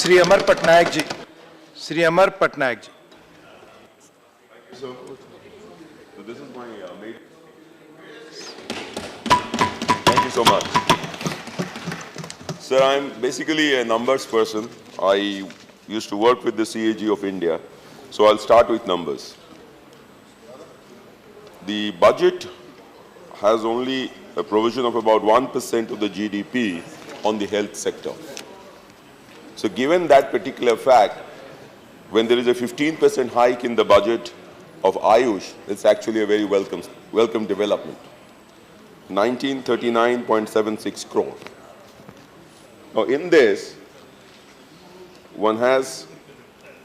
Shri Amar Patnaik ji. Shri Amar Patnaik ji. So this is my maiden. Thank you so much. Sir, I'm basically a numbers person. I used to work with the CAG of India. So I'll start with numbers. The budget has only a provision of about 1% of the GDP on the health sector. So given that particular fact, when there is a 15% hike in the budget of Ayush, it's actually a very welcome development. 1939.76 crore. Now in this, one has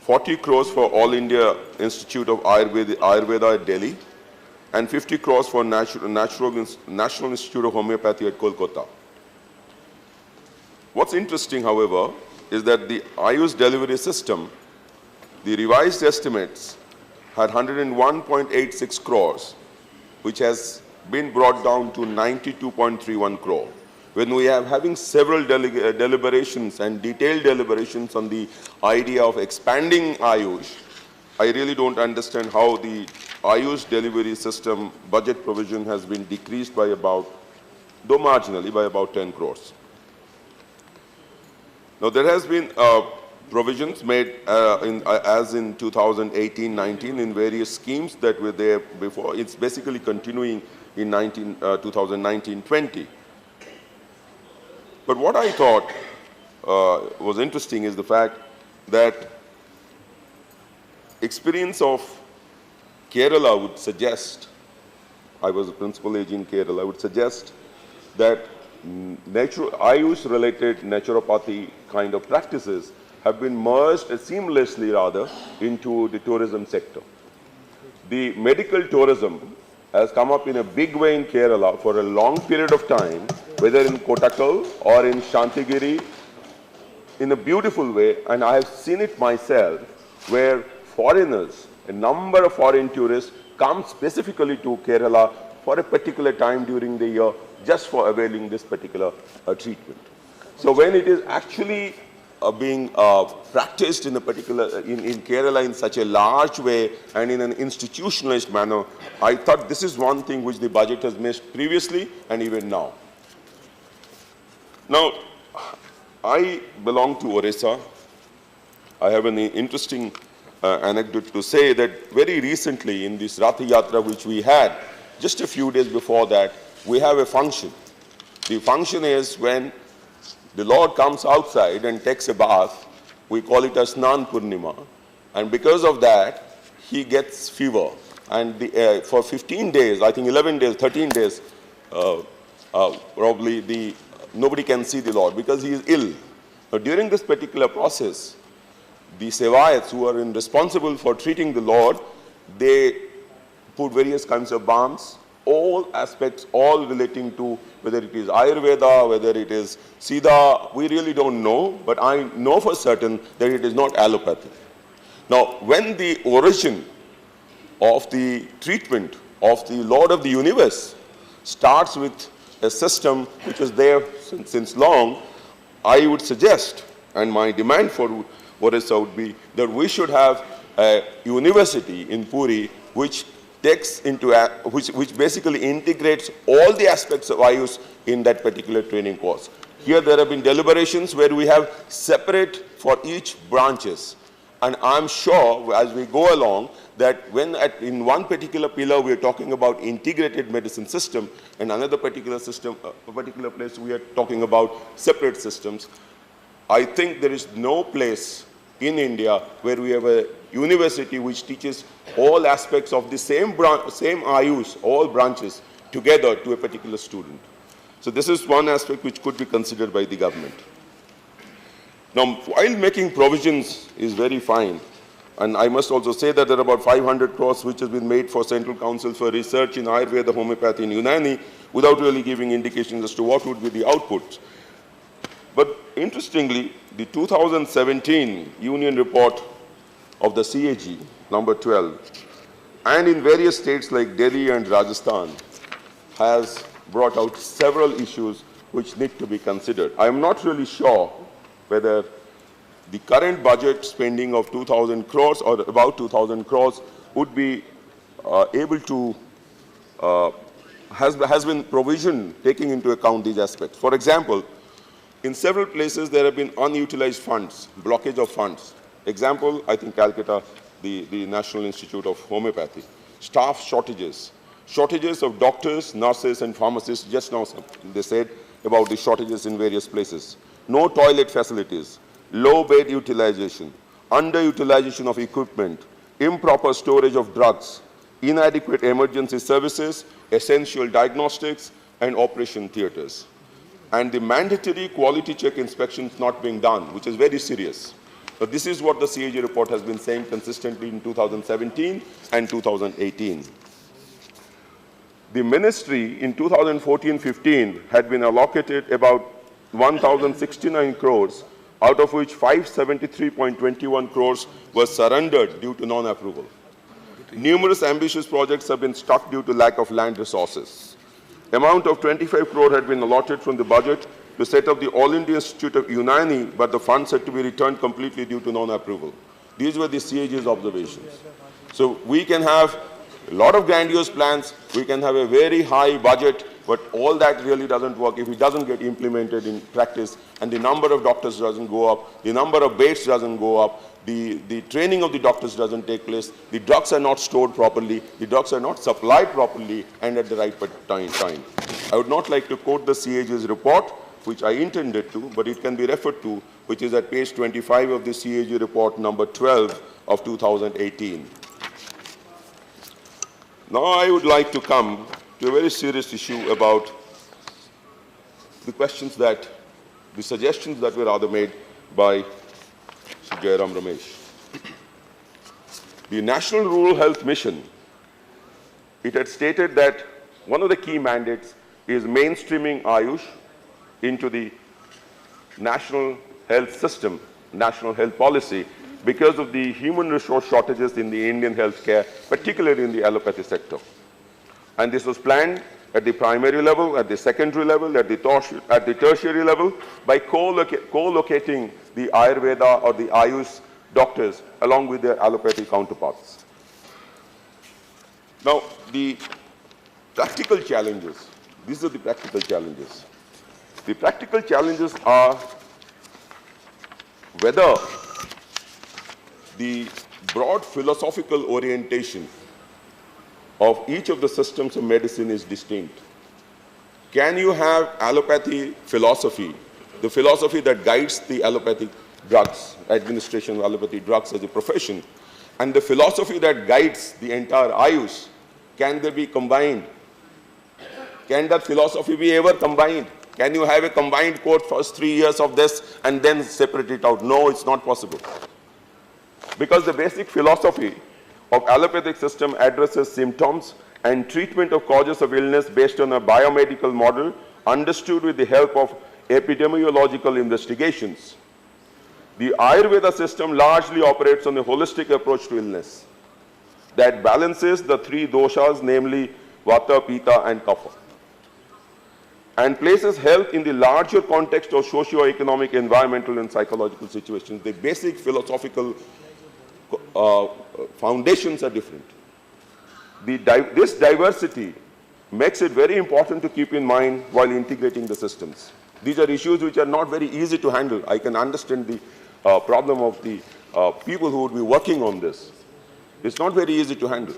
40 crores for All India Institute of Ayurveda at Delhi and 50 crores for National Institute of Homeopathy at Kolkata. What's interesting, however, is that the Ayush delivery system, the revised estimates had 101.86 crores, which has been brought down to 92.31 crore. When we are having several deliberations and detailed deliberations on the idea of expanding Ayush, I really don't understand how the Ayush delivery system budget provision has been decreased by about, though marginally, by about 10 crores. Now there has been provisions made as in 2018-19 in various schemes that were there before. It's basically continuing in 2019-20. But what I thought was interesting is the fact that experience of Kerala would suggest, I was a principal agent in Kerala, would suggest that Ayush-related naturopathy kind of practices have been merged seamlessly rather into the tourism sector. The medical tourism has come up in a big way in Kerala for a long period of time, whether in Kottakkal or in Santhigiri, in a beautiful way, and I have seen it myself, where foreigners, a number of foreign tourists come specifically to Kerala for a particular time during the year just for availing this particular treatment. So when it is actually being practiced in a particular, in Kerala in such a large way and in an institutionalized manner, I thought this is one thing which the budget has missed previously and even now. Now, I belong to Orissa. I have an interesting anecdote to say that very recently in this Rath Yatra which we had, just a few days before that, we have a function. The function is when the Lord comes outside and takes a bath. We call it as Snan Purnima. And because of that, he gets fever. And for 15 days, I think 11 days, 13 days, probably nobody can see the Lord because he is ill. Now, during this particular process, the Sevayats who are responsible for treating the Lord, they put various kinds of balms, all aspects, all relating to whether it is Ayurveda, whether it is Siddha, we really don't know, but I know for certain that it is not allopathy. Now, when the origin of the treatment of the Lord of the universe starts with a system which is there since long, I would suggest, and my demand for Orissa would be that we should have a university in Puri which takes into, which basically integrates all the aspects of Ayush in that particular training course. Here there have been deliberations where we have separate for each branches. And I'm sure as we go along that when in one particular pillar we are talking about integrated medicine system, and another particular system, a particular place we are talking about separate systems, I think there is no place in India where we have a university which teaches all aspects of the same Ayush, all branches together to a particular student. So this is one aspect which could be considered by the government. Now, while making provisions is very fine, and I must also say that there are about 500 crores which has been made for Central Council for Research in Ayurveda, Homeopathy and Unani without really giving indications as to what would be the outputs. But interestingly, the 2017 Union Report of the CAG, number 12, and in various states like Delhi and Rajasthan, has brought out several issues which need to be considered. I am not really sure whether the current budget spending of 2,000 crores or about 2,000 crores would be able to, has been provisioned taking into account these aspects. For example, in several places there have been unutilized funds, blockage of funds. Example, I think Calcutta, the National Institute of Homeopathy. Staff shortages, shortages of doctors, nurses and pharmacists. Just now they said about the shortages in various places. No toilet facilities, low bed utilization, underutilization of equipment, improper storage of drugs, inadequate emergency services, essential diagnostics and operation theaters. And the mandatory quality check inspections not being done, which is very serious. So this is what the CAG report has been saying consistently in 2017 and 2018. The ministry in 2014-15 had been allocated about 1,069 crores, out of which 573.21 crores were surrendered due to non-approval. Numerous ambitious projects have been stuck due to lack of land resources. Amount of 25 crore had been allotted from the budget to set up the All India Institute of Unani, but the funds had to be returned completely due to non-approval. These were the CAG's observations. So we can have a lot of grandiose plans, we can have a very high budget, but all that really doesn't work if it doesn't get implemented in practice, and the number of doctors doesn't go up, the number of beds doesn't go up, the training of the doctors doesn't take place, the drugs are not stored properly, the drugs are not supplied properly and at the right time. I would not like to quote the CAG's report, which I intended to, but it can be referred to, which is at page 25 of the CAG report number 12 of 2018. Now I would like to come to a very serious issue about the questions that, the suggestions that were rather made by Sri Jairam Ramesh. The National Rural Health Mission, it had stated that one of the key mandates is mainstreaming Ayush into the national health system, national health policy, because of the human resource shortages in the Indian healthcare, particularly in the allopathy sector. And this was planned at the primary level, at the secondary level, at the tertiary level, by co-locating the Ayurveda or the Ayush doctors along with their allopathy counterparts. Now, the practical challenges, these are the practical challenges. The practical challenges are whether the broad philosophical orientation of each of the systems of medicine is distinct. Can you have allopathy philosophy, the philosophy that guides the allopathic drugs, administration of allopathy drugs as a profession, and the philosophy that guides the entire Ayush, can they be combined? Can that philosophy be ever combined? Can you have a combined course first 3 years of this and then separate it out? No, it's not possible. Because the basic philosophy of allopathic system addresses symptoms and treatment of causes of illness based on a biomedical model understood with the help of epidemiological investigations. The Ayurveda system largely operates on a holistic approach to illness that balances the three doshas, namely Vata, Pitta and Kapha, and places health in the larger context of socio-economic, environmental and psychological situations. The basic philosophical foundations are different. This diversity makes it very important to keep in mind while integrating the systems. These are issues which are not very easy to handle. I can understand the problem of the people who would be working on this. It's not very easy to handle.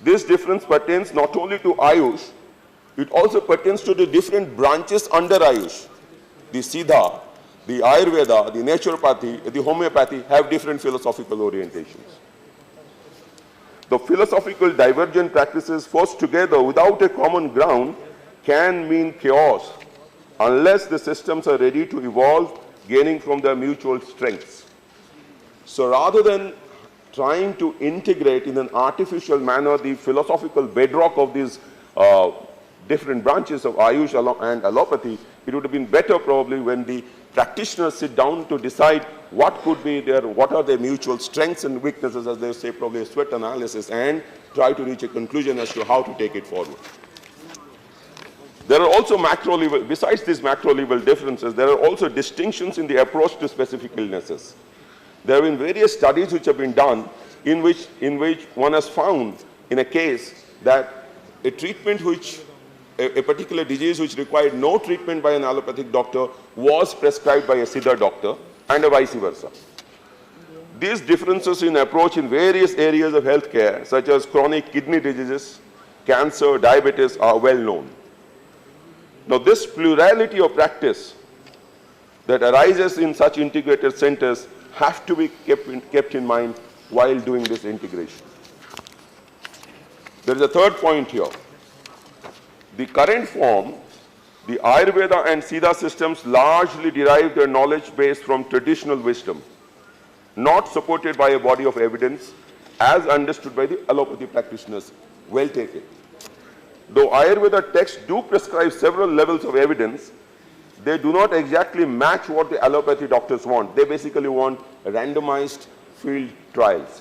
This difference pertains not only to Ayush, it also pertains to the different branches under Ayush. The Siddha, the Ayurveda, the naturopathy, the homeopathy have different philosophical orientations. The philosophical divergent practices forced together without a common ground can mean chaos unless the systems are ready to evolve, gaining from their mutual strengths. So rather than trying to integrate in an artificial manner the philosophical bedrock of these different branches of Ayush and allopathy, it would have been better probably when the practitioners sit down to decide what could be what are their mutual strengths and weaknesses, as they say, probably a SWOT analysis, and try to reach a conclusion as to how to take it forward. There are also macro level, besides these macro level differences, there are also distinctions in the approach to specific illnesses. There have been various studies which have been done in which one has found in a case that a treatment which, a particular disease which required no treatment by an allopathic doctor was prescribed by a Siddha doctor and vice versa. These differences in approach in various areas of healthcare, such as chronic kidney diseases, cancer, diabetes, are well known. Now, this plurality of practice that arises in such integrated centers have to be kept in mind while doing this integration. There is a third point here. The current form, the Ayurveda and Siddha systems largely derive their knowledge base from traditional wisdom, not supported by a body of evidence as understood by the allopathy practitioners. Well taken. Though Ayurveda texts do prescribe several levels of evidence, they do not exactly match what the allopathy doctors want. They basically want randomized field trials.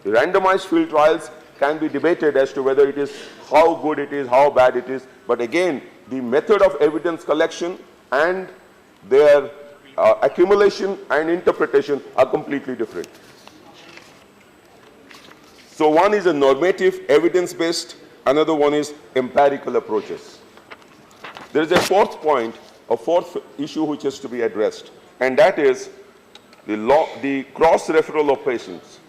The randomized field trials can be debated as to whether it is, how good it is, how bad it is. But again, the method of evidence collection and their accumulation and interpretation are completely different. So one is a normative, evidence-based, another one is empirical approaches. There is a fourth point, a fourth issue which has to be addressed, and that is the cross-referral of patients.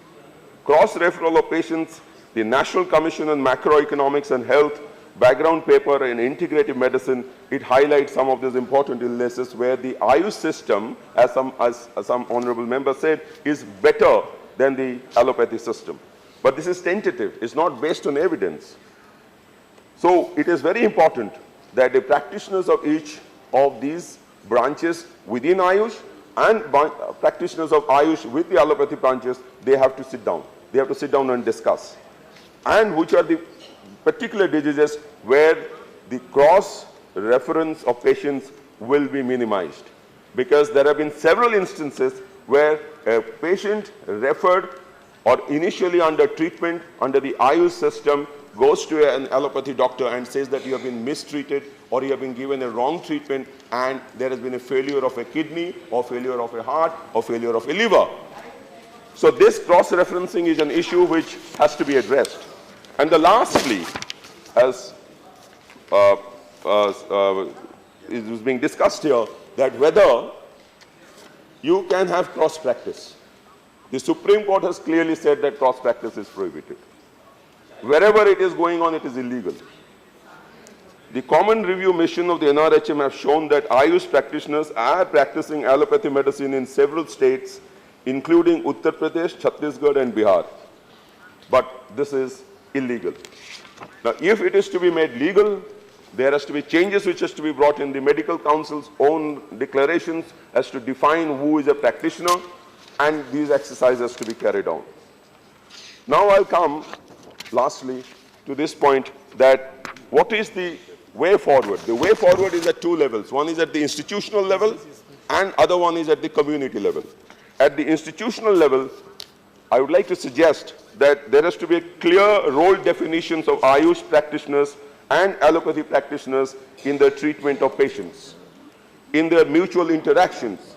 Cross-referral of patients, the National Commission on Macroeconomics and Health background paper in integrative medicine, it highlights some of these important illnesses where the Ayush system, as some honorable member said, is better than the allopathy system. But this is tentative, it's not based on evidence. So it is very important that the practitioners of each of these branches within Ayush and practitioners of Ayush with the allopathy branches, they have to sit down. They have to sit down and discuss. And which are the particular diseases where the cross-reference of patients will be minimized. Because there have been several instances where a patient referred or initially under treatment under the Ayush system goes to an allopathy doctor and says that you have been mistreated or you have been given a wrong treatment and there has been a failure of a kidney or failure of a heart or failure of a liver. So this cross-referencing is an issue which has to be addressed. And the lastly, as it was being discussed here, that whether you can have cross-practice. The Supreme Court has clearly said that cross-practice is prohibited. Wherever it is going on, it is illegal. The Common Review Mission of the NRHM have shown that Ayush practitioners are practicing allopathy medicine in several states, including Uttar Pradesh, Chhattisgarh, and Bihar. But this is illegal. Now, if it is to be made legal, there has to be changes which has to be brought in the medical council's own declarations as to define who is a practitioner, and these exercises to be carried out. Now I'll come, lastly, to this point that what is the way forward? The way forward is at two levels. One is at the institutional level and other one is at the community level. At the institutional level, I would like to suggest that there has to be a clear role definitions of Ayush practitioners and allopathy practitioners in the treatment of patients, in their mutual interactions,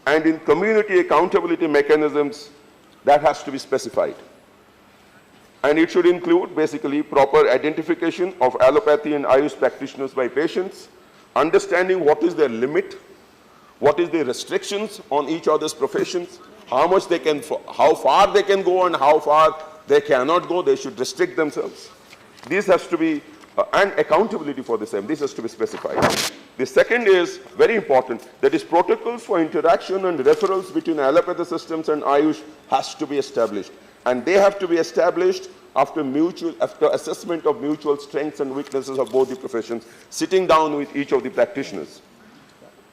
and in community accountability mechanisms that has to be specified. And it should include basically proper identification of allopathy and Ayush practitioners by patients, understanding what is their limit, what is the restrictions on each other's professions, how much they can, how far they can go and how far they cannot go, they should restrict themselves. This has to be, and accountability for the same, this has to be specified. The second is very important, that is protocols for interaction and referrals between allopathy systems and Ayush has to be established. And they have to be established after assessment of mutual strengths and weaknesses of both the professions, sitting down with each of the practitioners.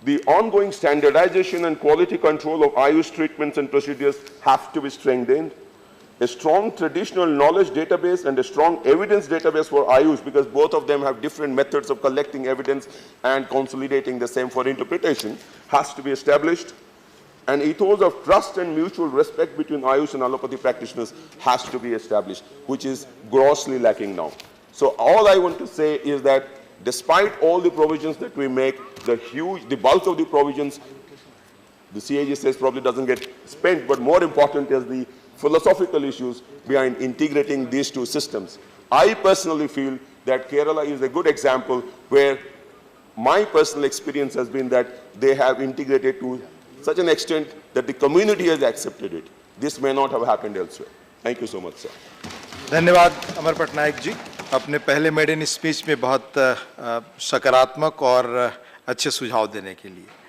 The ongoing standardization and quality control of Ayush treatments and procedures have to be strengthened. A strong traditional knowledge database and a strong evidence database for Ayush, because both of them have different methods of collecting evidence and consolidating the same for interpretation, has to be established. An ethos of trust and mutual respect between Ayush and allopathy practitioners has to be established, which is grossly lacking now. So all I want to say is that despite all the provisions that we make, the bulk of the provisions, the CAG says probably doesn't get spent, but more important is the philosophical issues behind integrating these two systems. I personally feel that Kerala is a good example where my personal experience has been that they have integrated to such an extent that the community has accepted it. This may not have happened elsewhere. Thank you so much, sir. धन्यवाद अमर पटनायक जी, अपने पहले maiden speech में बहुत सकारात्मक और अच्छे सुझाव देने के लिए।